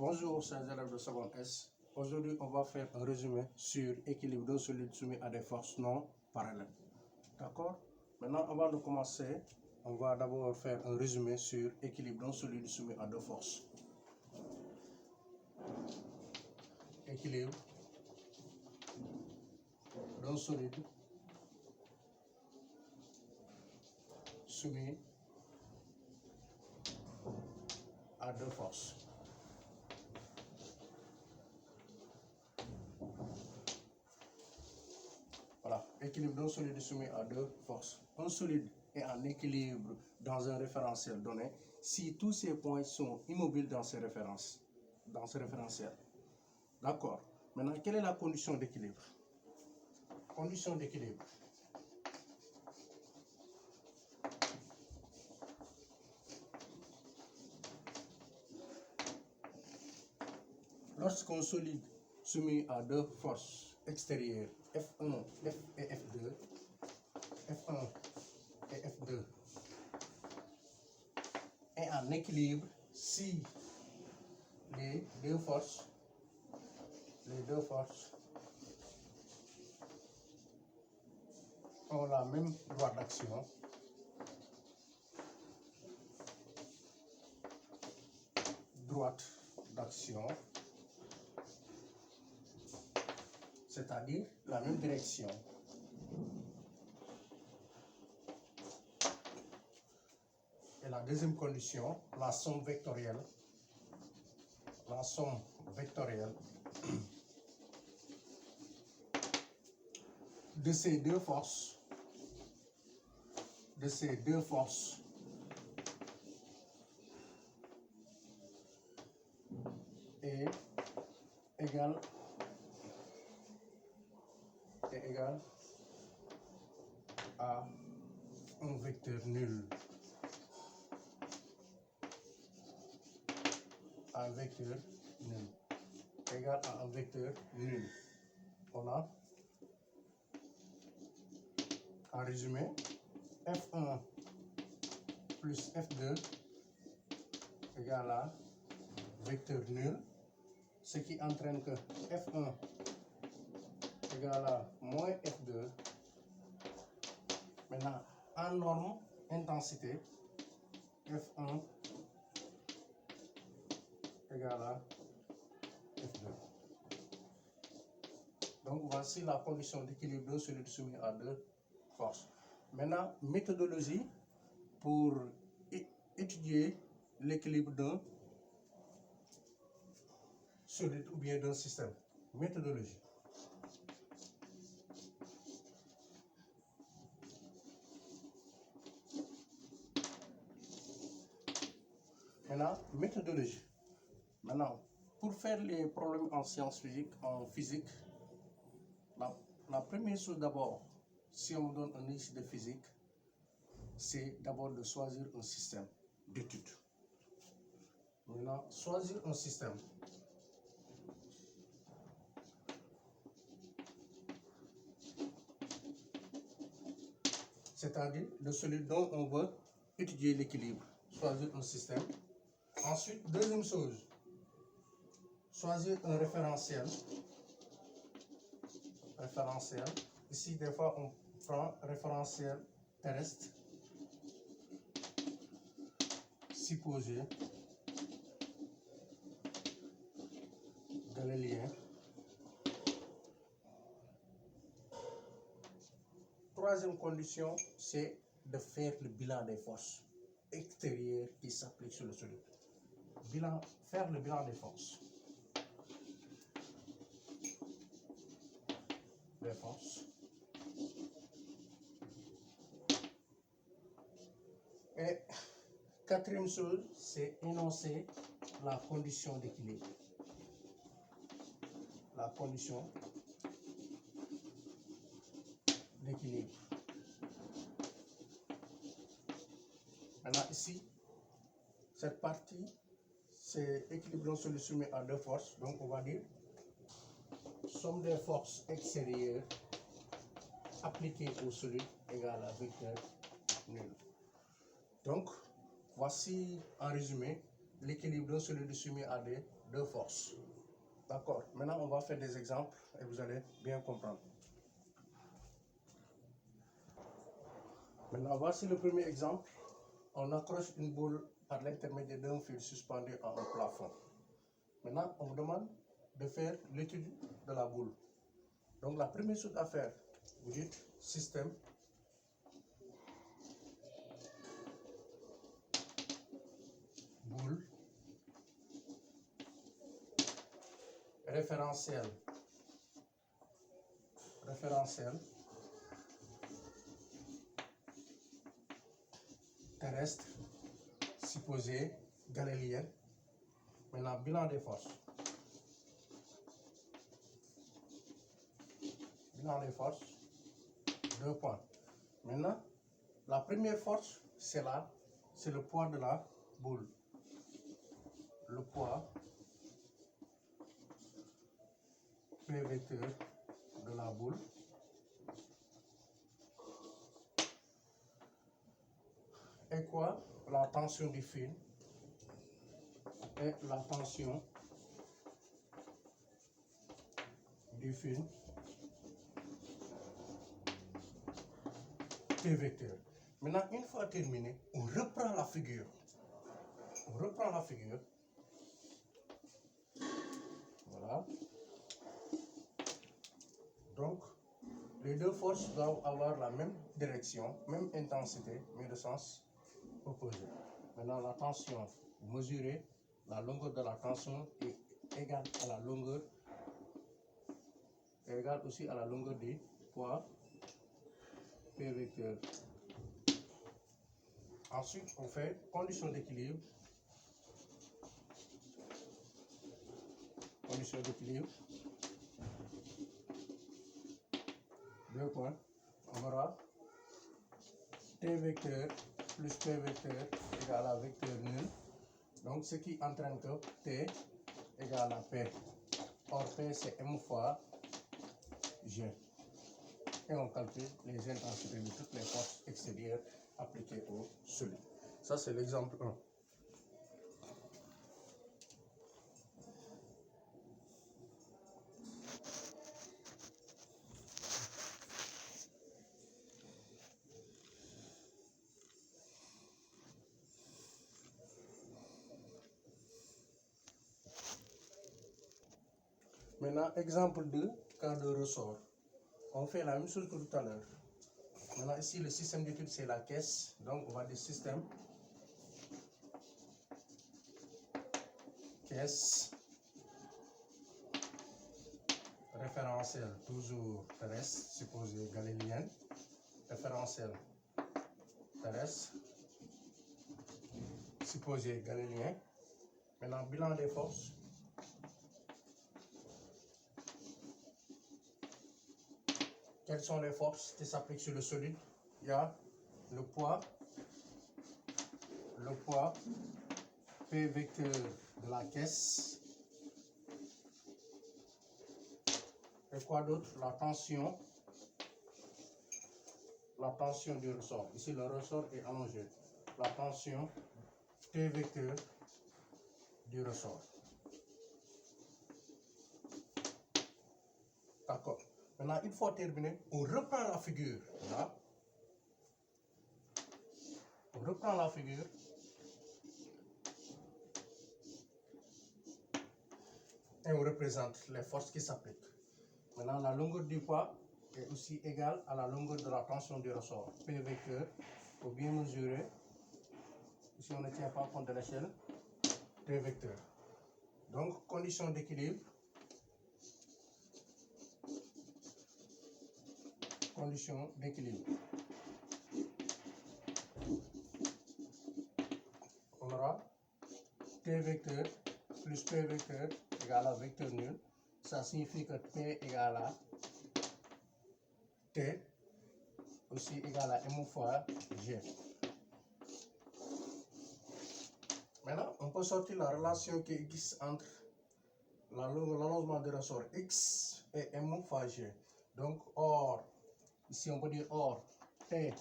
Bonjour chers élèves de seconde S. Aujourd'hui, on va faire un résumé sur équilibre d'un solide soumis à des forces non parallèles. D'accord? Maintenant, avant de commencer, on va d'abord faire un résumé sur équilibre d'un solide soumis à deux forces. Équilibre d'un solide soumis à deux forces. Voilà, équilibre d'un solide soumis à deux forces. Un solide est en équilibre dans un référentiel donné si tous ces points sont immobiles dans ce référentiel. D'accord. Maintenant, quelle est la condition d'équilibre? Condition d'équilibre. Lorsqu'un solide soumis à deux forces extérieures, F1 et F2, F1 et F2 est en équilibre si les deux forces ont la même droite d'action, c'est-à-dire la même direction. Et la deuxième condition, la somme vectorielle de ces deux forces est égale à un vecteur nul. Égal à un vecteur nul. On a, en résumé, F1 plus F2 égale à vecteur nul, ce qui entraîne que F1 égale à moins F2. Maintenant, en norme intensité, F1 égale à F2. Donc, voici la condition d'équilibre d'un solide soumis à deux forces. Maintenant, méthodologie pour étudier l'équilibre d'un solide ou bien d'un système. Méthodologie. Maintenant, pour faire les problèmes en sciences physiques, la première chose d'abord, si on me donne un exercice de physique, c'est d'abord de choisir un système d'étude. Maintenant, choisir un système. C'est-à-dire le solide dont on veut étudier l'équilibre. Choisir un système. Ensuite, deuxième chose, choisir un référentiel. Ici, des fois, on prend référentiel terrestre, supposé galiléen. Troisième condition, c'est de faire le bilan des forces extérieures qui s'appliquent sur le solide. Faire le bilan des forces. Et quatrième chose, c'est énoncer la condition d'équilibre. Maintenant ici, cette partie, c'est équilibre d'un solide soumis à deux forces. Donc on va dire somme des forces extérieures appliquées au solide égale à vecteur nul. Donc voici en résumé l'équilibre d'un solide soumis à deux forces. D'accord. Maintenant, on va faire des exemples et vous allez bien comprendre. Maintenant, voici le premier exemple. On accroche une boule par l'intermédiaire d'un fil suspendu à un plafond. Maintenant, on vous demande de faire l'étude de la boule. Donc, la première chose à faire, vous dites système, boule, référentiel, terrestre, supposé, galiléen. Maintenant, bilan des forces. Bilan des forces, 2 points. Maintenant, la première force, c'est le poids de la boule. Le poids P vecteur de la boule et quoi? La tension du fil et la tension du fil P vecteur. Maintenant, une fois terminé, on reprend la figure. Voilà. Donc, les deux forces doivent avoir la même direction, même intensité, mais de sens opposé. Maintenant, la tension, vous mesurez la longueur de la tension est égale à la longueur, égale aussi à la longueur du poids P vecteur. Ensuite, on fait condition d'équilibre. Condition d'équilibre. 2 points. On aura T vecteur plus P vecteur égale à vecteur nul. Donc, ce qui entraîne que T égale à P. Or, P, c'est M fois G. Et on calcule les intensités de toutes les forces extérieures appliquées au solide. Ça, c'est l'exemple 1. Maintenant, exemple 2, cas de ressort. On fait la même chose que tout à l'heure. Maintenant, ici, le système d'étude, c'est la caisse. Donc, on va dire système, caisse, référentiel, toujours terrestre, supposé galiléen, référentiel terrestre, supposé galiléen. Maintenant, bilan des forces. Quelles sont les forces qui s'appliquent sur le solide? Il y a le poids P vecteur de la caisse. Et quoi d'autre? La tension du ressort. Ici, le ressort est allongé. La tension T vecteur du ressort. D'accord. Maintenant, une fois terminé, on reprend la figure. Là. On reprend la figure. Et on représente les forces qui s'appliquent. Maintenant, la longueur du poids est aussi égale à la longueur de la tension du ressort. P vecteur, il faut bien mesurer. Ici, on ne tient pas compte de l'échelle. T vecteur. Donc, condition d'équilibre. Condition d'équilibre. On aura T vecteur plus P vecteur égale à vecteur nul. Ça signifie que P égale à T aussi égale à M fois G. Maintenant, on peut sortir la relation qui existe entre l'allongement du ressort X et M fois G. Donc, or, ici on peut dire or, T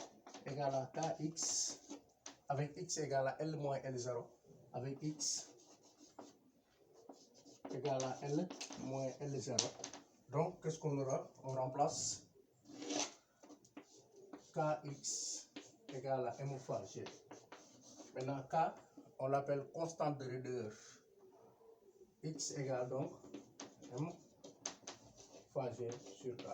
égale à KX, avec X égale à L moins L0, avec X égale à L moins L0. Donc, qu'est-ce qu'on aura? On remplace Kx égale à M fois G. Maintenant, K, on l'appelle constante de raideur. X égale donc M fois G sur K.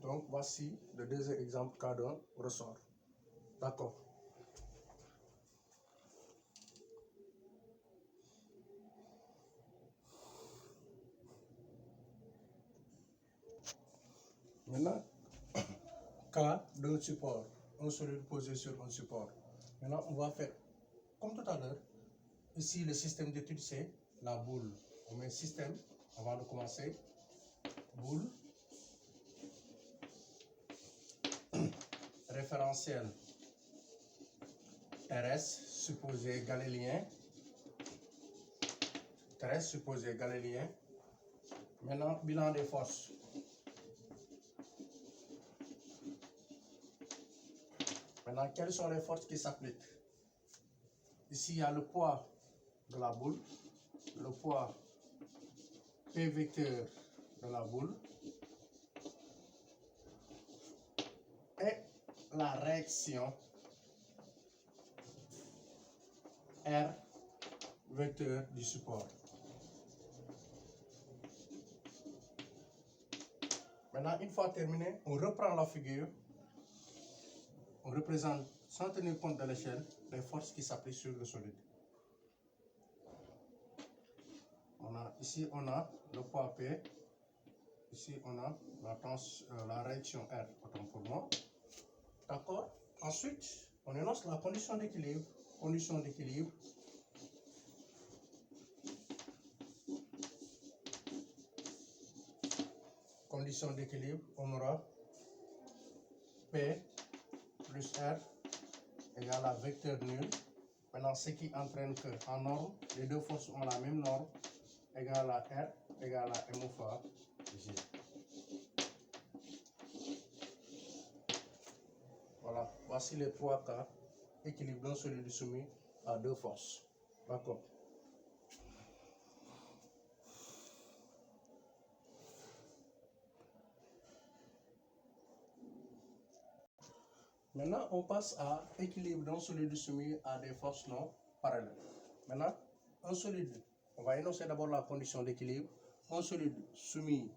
Donc, voici le deuxième exemple K1 ressort. D'accord. Maintenant, K d'un support, un solide posé sur un support. Maintenant, on va faire comme tout à l'heure. Ici, le système d'étude, c'est la boule. On met système avant de commencer. Boule. Référentiel RS, supposé galiléen. Terrestre, supposé galiléen. Maintenant, bilan des forces. Maintenant, quelles sont les forces qui s'appliquent? Ici, il y a le poids de la boule, le poids P vecteur de la boule et la réaction R vecteur du support. Maintenant, une fois terminé, on reprend la figure. On représente, sans tenir compte de l'échelle, les forces qui s'appliquent sur le solide. Ici, on a le poids P. Ici, on a la réaction R, autant pour moi. D'accord? Ensuite, on énonce la condition d'équilibre. Condition d'équilibre. Condition d'équilibre, on aura P plus R égale à vecteur nul. Maintenant, ce qui entraîne qu'en norme, les deux forces ont la même norme, égale à R égale à M fois G. Voilà, voici les trois cas. Équilibre d'un solide soumis à deux forces. D'accord. Maintenant, on passe à équilibre d'un solide soumis à des forces non parallèles. Maintenant, un solide, on va énoncer d'abord la condition d'équilibre. Un solide soumis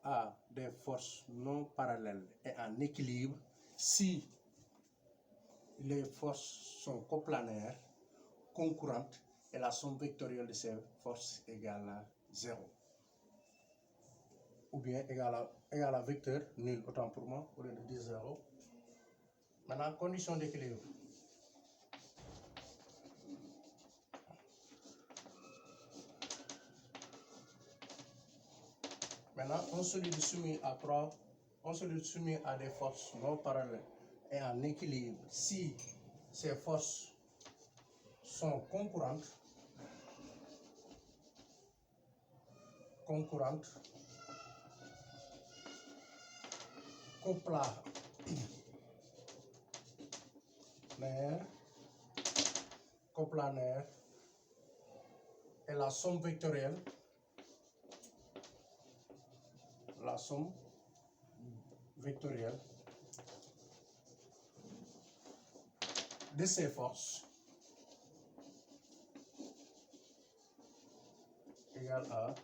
à des forces non parallèles et en équilibre si les forces sont coplanaires, concurrentes et la somme vectorielle de ces forces égale à 0. Ou bien égale à vecteur nul, autant pour moi, au lieu de dire 0. Maintenant, condition d'équilibre. Maintenant, un solide soumis à des forces non parallèles et en équilibre si ces forces sont concurrentes, coplanaires et la somme vectorielle de ces forces égale à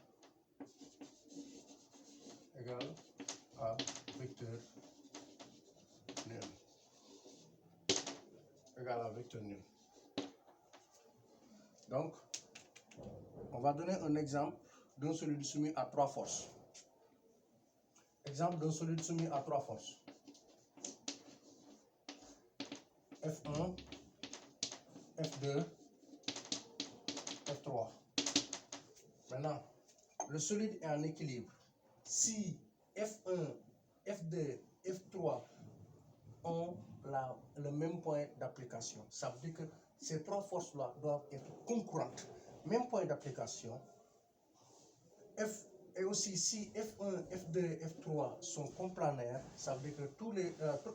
vecteur nul. Égale à vecteur nul. Donc, on va donner un exemple d'un solide soumis à trois forces. Exemple d'un solide soumis à trois forces. F1, F2, F3. Maintenant, le solide est en équilibre. Si F1, F2, F3 ont le même point d'application, ça veut dire que ces trois forces-là doivent être concurrentes. Même point d'application. Et aussi, si F1, F2, F3 sont coplanaires, ça veut dire que toutes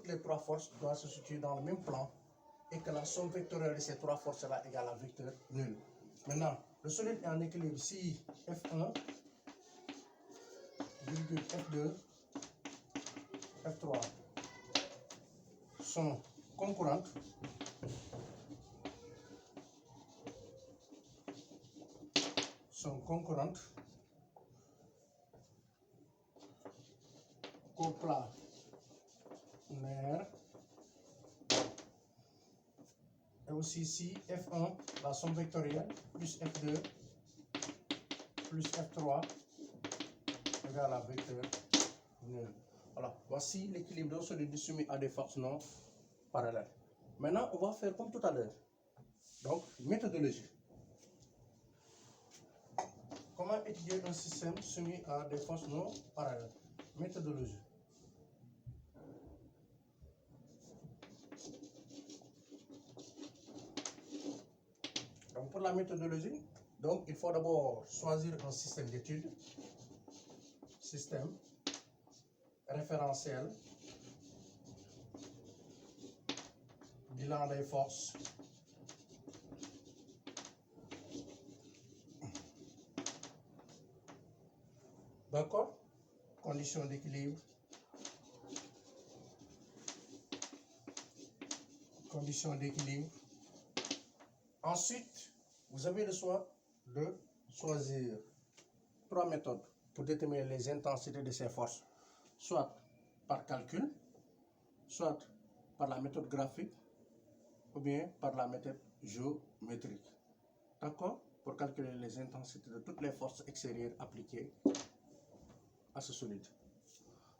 les trois forces doivent se situer dans le même plan et que la somme vectorielle de ces trois forces-là égale à vecteur nul. Maintenant, le solide est en équilibre si F1, F2, F3 sont concurrentes. Coplanaires. Et aussi si F1, la somme vectorielle, plus F2, plus F3 égale à vecteur nul. Voilà, voici l'équilibre d'un solide soumis à des forces non parallèles. Maintenant, on va faire comme tout à l'heure. Donc, méthodologie. Comment étudier un système soumis à des forces non parallèles? Méthodologie. Donc, pour la méthodologie, donc, il faut d'abord choisir un système d'études, système référentiel, bilan des forces, d'accord, conditions d'équilibre, Ensuite, vous avez le choix de choisir 3 méthodes pour déterminer les intensités de ces forces, soit par calcul, soit par la méthode graphique, ou bien par la méthode géométrique. D'accord? Pour calculer les intensités de toutes les forces extérieures appliquées à ce solide.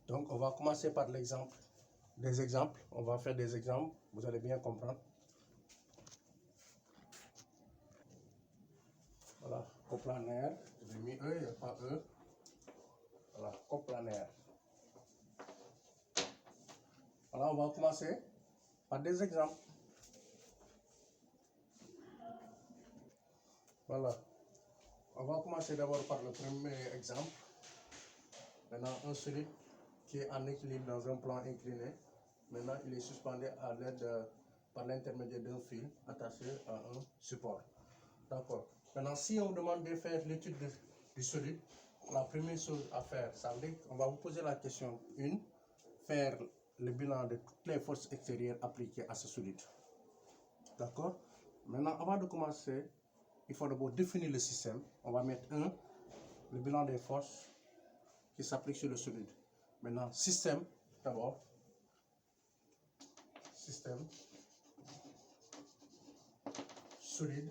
Donc, on va commencer par l'exemple. Des exemples. On va faire des exemples. Vous allez bien comprendre. Voilà, coplanaire. J'ai mis E, il n'y a pas E. Voilà, coplanaire. Voilà, on va commencer par des exemples. Voilà. On va commencer d'abord par le premier exemple. Maintenant, un solide qui est en équilibre dans un plan incliné. Maintenant, il est suspendu à l'aide par l'intermédiaire d'un fil attaché à un support. D'accord. Maintenant, si on vous demande de faire l'étude du solide, la première chose à faire, ça veut dire qu'on va vous poser la question 1, faire le bilan de toutes les forces extérieures appliquées à ce solide. D'accord. Maintenant, avant de commencer, il faut d'abord définir le système. On va mettre 1, le bilan des forces qui s'appliquent sur le solide. Maintenant, système, d'abord. Système solide.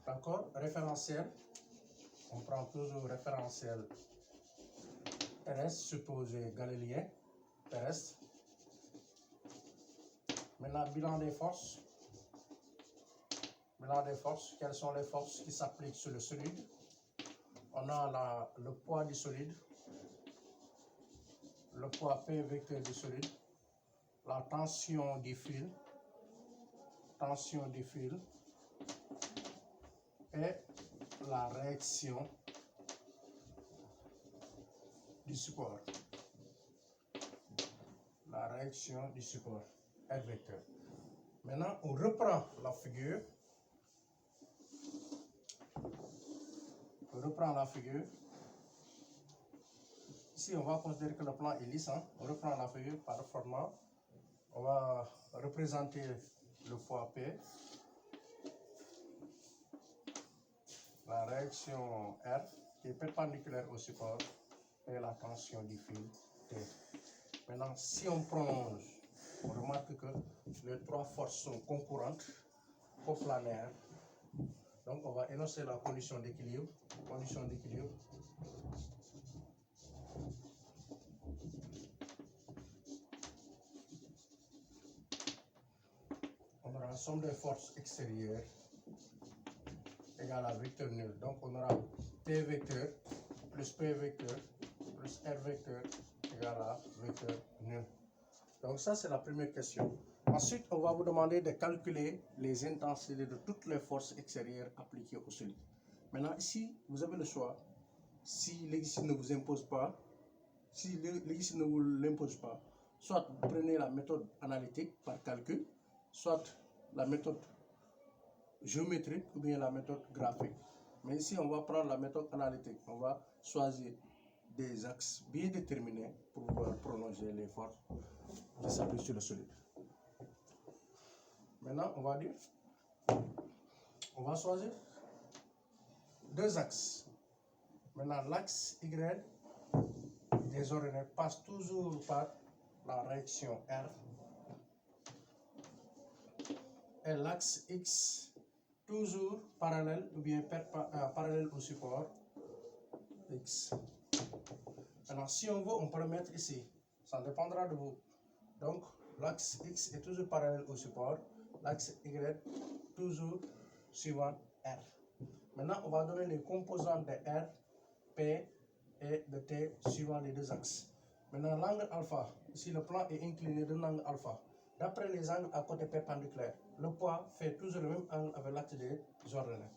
D'accord. Référentiel. On prend toujours référentiel terrestre, supposé galiléen, terrestre. Maintenant, bilan des forces. Bilan des forces. Quelles sont les forces qui s'appliquent sur le solide? On a le poids du solide, le poids P vecteur du solide, la tension du fil, et la réaction du support. La réaction du support R vecteur. Maintenant, on reprend la figure. Ici, on va considérer que le plan est lisse. On reprend la figure par le format. On va représenter le poids P, la réaction R qui est perpendiculaire au support et la tension du fil T. Maintenant, si on prolonge, on remarque que les 3 forces sont concurrentes, coplanaires. Donc, on va énoncer la condition d'équilibre. On aura la somme des forces extérieures égale à vecteur nul. Donc, on aura T vecteur plus P vecteur plus R vecteur égale à vecteur nul. Donc, ça, c'est la première question. Ensuite, on va vous demander de calculer les intensités de toutes les forces extérieures appliquées au solide. Maintenant, ici, vous avez le choix. Si l'exercice ne vous impose pas, ne vous l'impose pas, soit vous prenez la méthode analytique par calcul, soit la méthode géométrique ou bien la méthode graphique. Mais ici, on va prendre la méthode analytique. On va choisir des axes bien déterminés pour pouvoir prolonger les forces qui s'appliquent sur le solide. Maintenant, on va dire, on va choisir deux axes. Maintenant, l'axe Y désordonné passe toujours par la réaction R et l'axe X toujours parallèle ou bien parallèle au support X. Alors, si on veut, on peut le mettre ici. Ça dépendra de vous. Donc, l'axe X est toujours parallèle au support. L'axe Y toujours suivant R. Maintenant, on va donner les composantes de R, P et de T suivant les deux axes. Maintenant, l'angle alpha, ici le plan est incliné d'un angle alpha. D'après les angles à côté perpendiculaire, le poids fait toujours le même angle avec l'axe des ordonnées.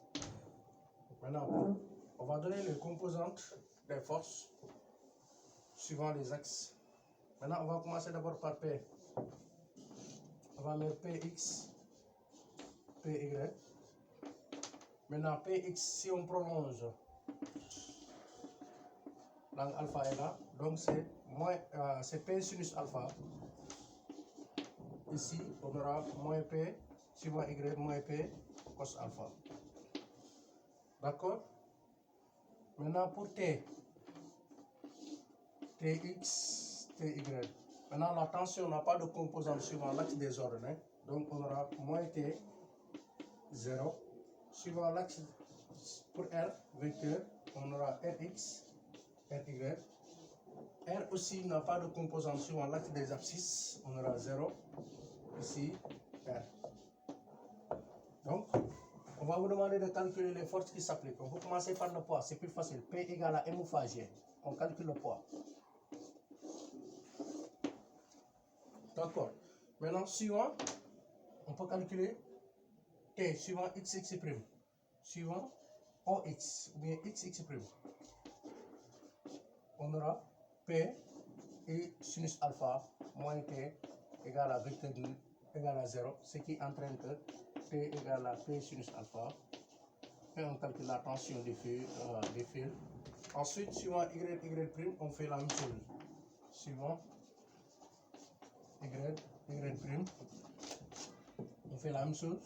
Maintenant, on va donner les composantes des forces suivant les axes. Maintenant, on va commencer d'abord par P. On va mettre PX, PY. Maintenant, PX, si on prolonge, l'angle alpha est là, donc c'est P sinus alpha. Ici, on aura moins P suivant Y, moins P cos alpha. D'accord? Maintenant, pour T, TX, TY. Maintenant, la tension n'a pas de composante suivant l'axe des ordonnées, donc on aura moins T, 0. Suivant l'axe pour R, vecteur, on aura RX, RY. R aussi n'a pas de composante suivant l'axe des abscisses, on aura 0. Ici, R. Donc, on va vous demander de calculer les forces qui s'appliquent. On va commencer par le poids, c'est plus facile. P égale à M fois G. On calcule le poids. D'accord. Maintenant, suivant, on peut calculer T suivant XX', suivant OX ou bien XX'. On aura P et sinus alpha moins T égale à vecteur nul égale à 0, ce qui entraîne que T égale à P sinus alpha. Et on calcule la tension des fils. Ensuite, suivant Y', on fait la même chose. Suivant Y', on fait la même chose.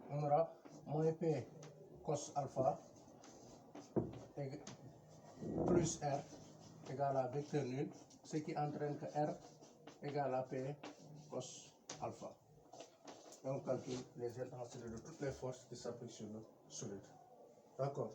On aura moins P cos alpha plus R égale à vecteur nul, ce qui entraîne que R égale à P cos alpha. Et on calcule les intensités de toutes les forces qui s'appliquent sur le solide. D'accord.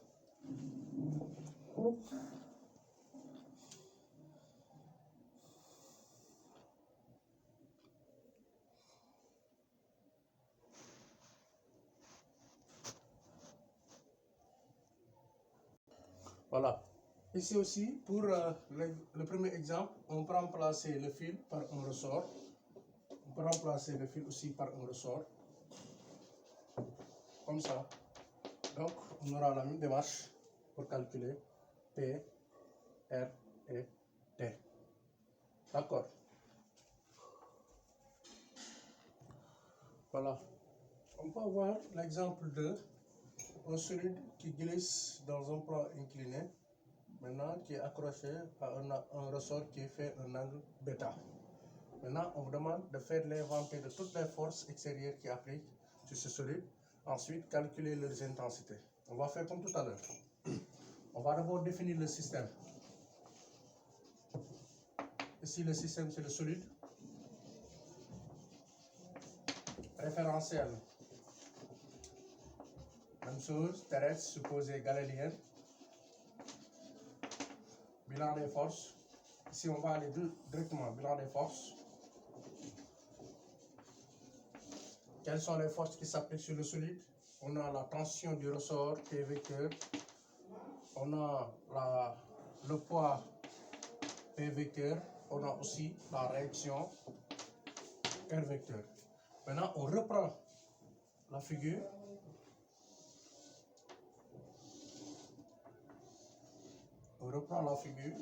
Voilà. Ici aussi, pour le premier exemple, on peut remplacer le fil par un ressort. On peut remplacer le fil aussi par un ressort. Comme ça. Donc, on aura la même démarche pour calculer P, R et T. D'accord. Voilà. On peut avoir l'exemple de un solide qui glisse dans un plan incliné, maintenant qui est accroché à un ressort qui fait un angle bêta. Maintenant, on vous demande de faire l'inventaire de toutes les forces extérieures qui appliquent sur ce solide. Ensuite, calculer leurs intensités. On va faire comme tout à l'heure. On va d'abord définir le système. Ici, le système, c'est le solide. Référentiel. Même chose, terrestre, supposé galiléenne. Bilan des forces. Ici, on va aller directement. Bilan des forces. Quelles sont les forces qui s'appliquent sur le solide? On a la tension du ressort, P vecteur. On a le poids, P vecteur. On a aussi la réaction, R vecteur. Maintenant, on reprend la figure. On reprend la figure.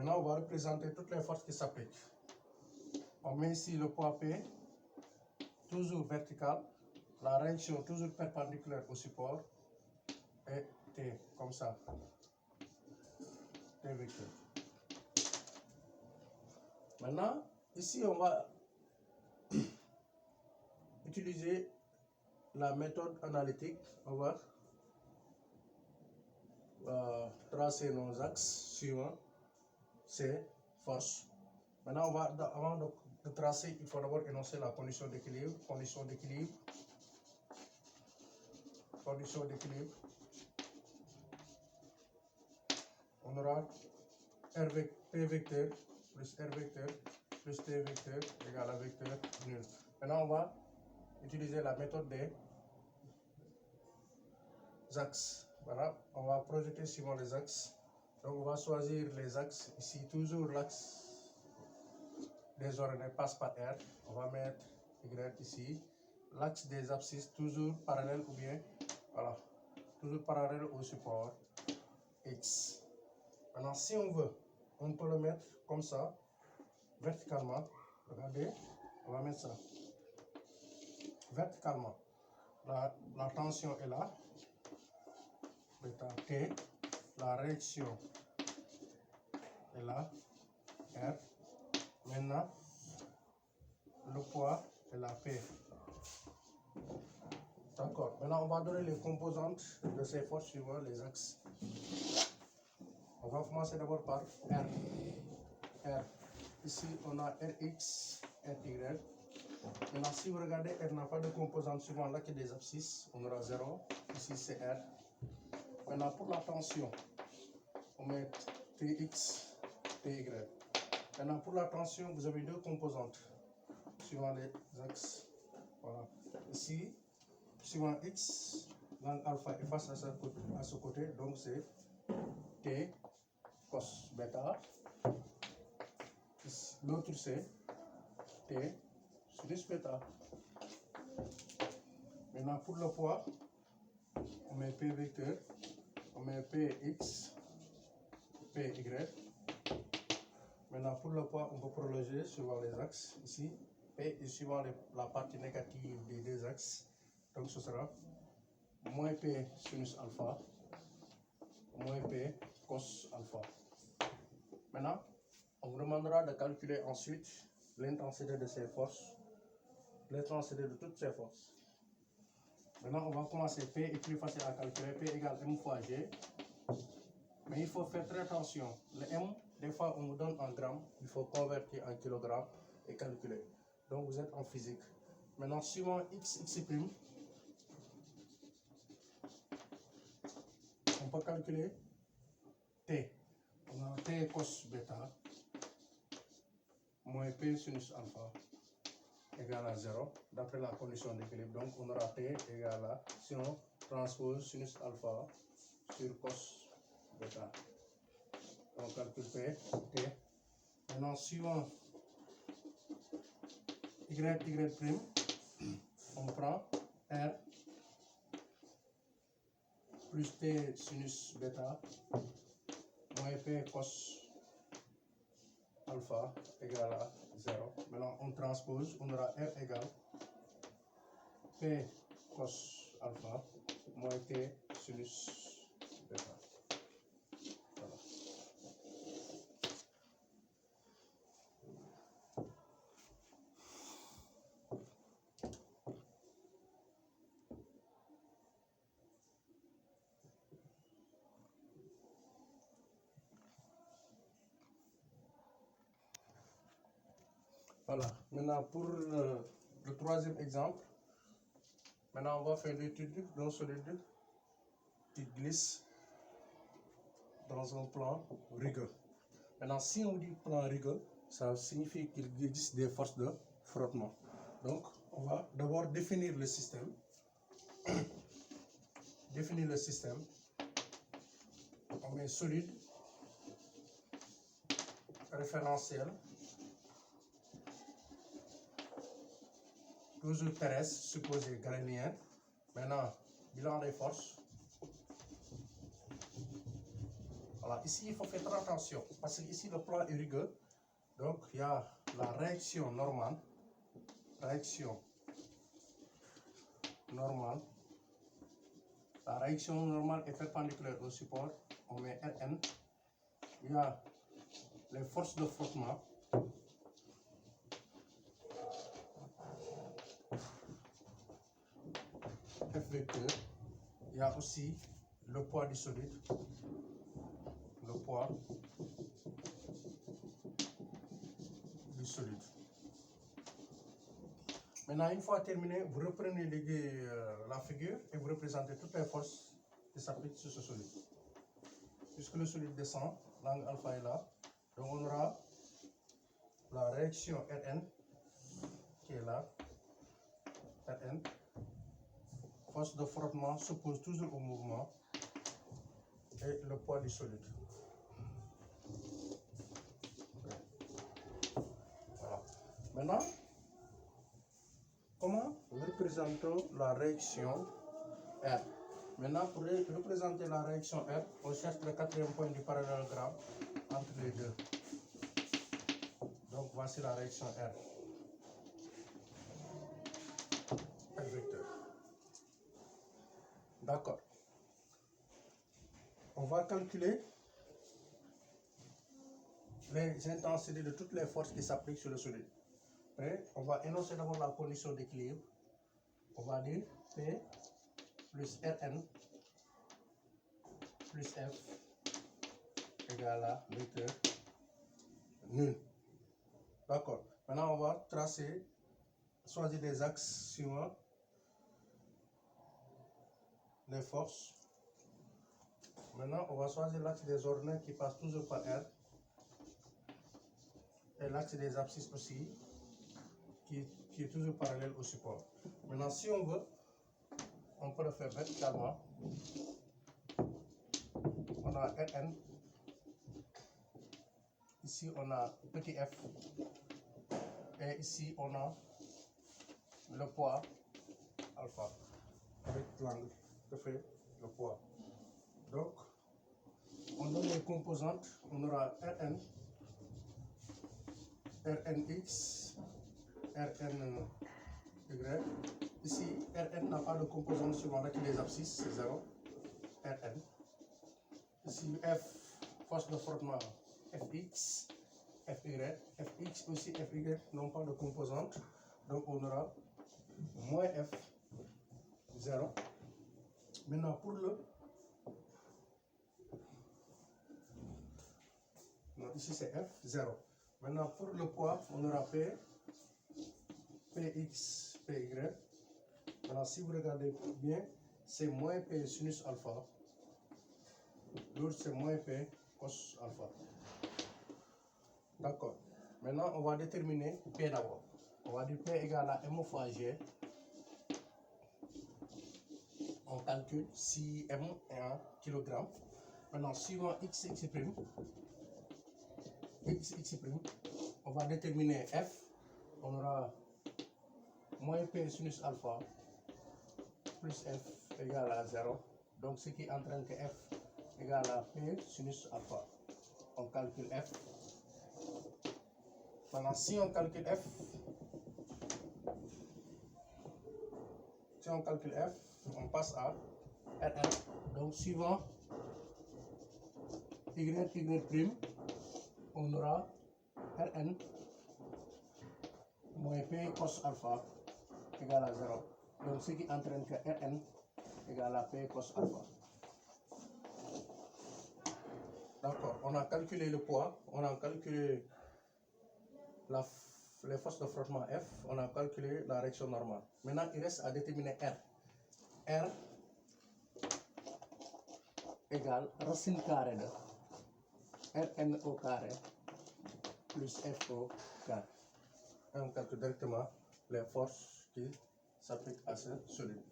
Maintenant, on va représenter toutes les forces qui s'appliquent. On met ici le poids P, toujours vertical, la réaction toujours perpendiculaire au support, et T, comme ça, T vecteur. Maintenant, ici, on va utiliser la méthode analytique. On va tracer nos axes suivants, ces forces. Maintenant, avant de tracer, il faut d'abord énoncer la condition d'équilibre. Condition d'équilibre. On aura P vecteur plus R vecteur plus T vecteur égale à vecteur nul. Maintenant, on va utiliser la méthode des axes. Voilà, on va projeter suivant les axes. Donc, on va choisir les axes. Ici, toujours l'axe des ordonnées passe par R. On va mettre Y ici. L'axe des abscisses, toujours parallèle ou bien, voilà, toujours parallèle au support X. Maintenant, si on veut, on peut le mettre comme ça, verticalement. Regardez, on va mettre ça verticalement. La tension est là, bêta T, la réaction est là, R. Maintenant, le poids est la P. D'accord. Maintenant, on va donner les composantes de ces forces suivant les axes. On va commencer d'abord par R. Ici, on a Rx, Ry. Maintenant, si vous regardez, R n'a pas de composante suivant l'axe des abscisses. On aura 0. Ici, c'est R. Maintenant, pour la tension, on met Tx, Ty. Maintenant, pour la tension, vous avez deux composantes suivant les axes. Voilà. Ici, suivant X, l'angle alpha est face à ce côté, donc c'est T cos bêta. L'autre c'est T sinus bêta. Maintenant, pour le poids, on met P vecteur, on met Px, Py. Maintenant, pour le poids, on peut prolonger suivant les axes. Ici, P est suivant la partie négative des deux axes. Donc, ce sera moins P sinus alpha, moins P cos alpha. Maintenant, on vous demandera de calculer ensuite l'intensité de ces forces, l'intensité de toutes ces forces. Maintenant, on va commencer. P est plus facile à calculer. P égale M fois G. Mais il faut faire très attention. Le M, des fois, on vous donne en grammes. Il faut convertir en kilogrammes et calculer. Donc, vous êtes en physique. Maintenant, suivant X, X', on peut calculer T. On a T cos bêta moins P sinus alpha égale à 0 d'après la condition d'équilibre. Donc, on aura T égale à, si on transpose sinus alpha sur cos bêta. On calcule P, T. Maintenant, suivant Y', on prend R plus T sinus bêta moins P cos alpha égale à 0. Maintenant, on transpose, on aura R égale P cos alpha moins T sinus bêta. Voilà. Voilà, maintenant pour le troisième exemple, maintenant on va faire l'étude d'un solide qui glisse dans un plan rugueux. Maintenant, si on dit plan rugueux, ça signifie qu'il existe des forces de frottement. Donc, on va d'abord définir le système. Définir le système. On met solide, référentiel, toujours terrestre, supposé galénien. Maintenant, bilan des forces. Voilà, ici il faut faire très attention parce que ici le plan est rugueux. Donc il y a la réaction normale. Réaction normale. La réaction normale est perpendiculaire au support. On met Rn. Il y a les forces de frottement. F vecteur. Il y a aussi le poids du solide. Le poids du solide. Maintenant, une fois terminé, vous reprenez la figure et vous représentez toutes les forces qui s'appliquent sur ce solide. Puisque le solide descend, l'angle alpha est là. Donc on aura la réaction Rn qui est là. Rn. Force de frottement s'oppose toujours au mouvement. Et le poids du solide. Voilà. Maintenant, comment représentons la réaction R? Maintenant, pour représenter la réaction R, on cherche le quatrième point du parallélogramme entre les deux. Donc, voici la réaction R. R vecteur. D'accord. On va calculer les intensités de toutes les forces qui s'appliquent sur le solide. Après, on va énoncer d'abord la condition d'équilibre. On va dire P plus Rn plus F égale à vecteur nul. D'accord. Maintenant, on va tracer, choisir des axes suivants les forces. Maintenant, on va choisir l'axe des ordonnées qui passe toujours par R. Et l'axe des abscisses aussi, qui est toujours parallèle au support. Maintenant, si on veut, on peut le faire verticalement. On a Rn. Ici, on a petit f. Et ici, on a le poids alpha. Avec l'angle que fait le poids. Donc, on donne les composantes. On aura Rn, Rnx, Rny. Ici, Rn n'a pas de composante suivant les abscisses, c'est 0. Rn. Ici, F, force de frottement, Fx, Fy, Fx aussi, Fy n'ont pas de composante. Donc, on aura moins F, 0. Maintenant, pour le... Non, ici c'est F, 0. Maintenant, pour le poids, on aura P, Px, Py. Maintenant, si vous regardez bien, c'est moins P sinus alpha. L'autre, c'est moins P cos alpha. D'accord. Maintenant, on va déterminer P d'abord. On va dire P égale à M fois G. On calcule si M est en kg. Maintenant, suivant X, on va déterminer F. On aura moins P sinus alpha plus F égale à 0. Donc, ce qui entraîne que F égale à P sinus alpha. On calcule F. Maintenant, si on calcule F, on passe à Rn. Donc, suivant Y', on aura Rn moins P cos alpha égale à 0. Donc, ce qui entraîne que Rn égale à P cos alpha. D'accord, on a calculé le poids, on a calculé les forces de frottement F, on a calculé la réaction normale. Maintenant, il reste à déterminer R. R égale racine carrée de Rn au carré plus F au carré. On calcule directement les forces qui s'appliquent à ce solide.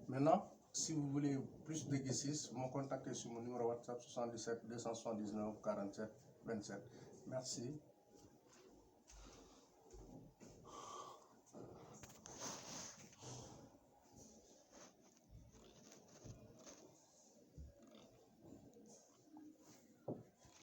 Maintenant, si vous voulez plus d'exercices, me contactez sur mon numéro WhatsApp 77 279 47 27. Merci.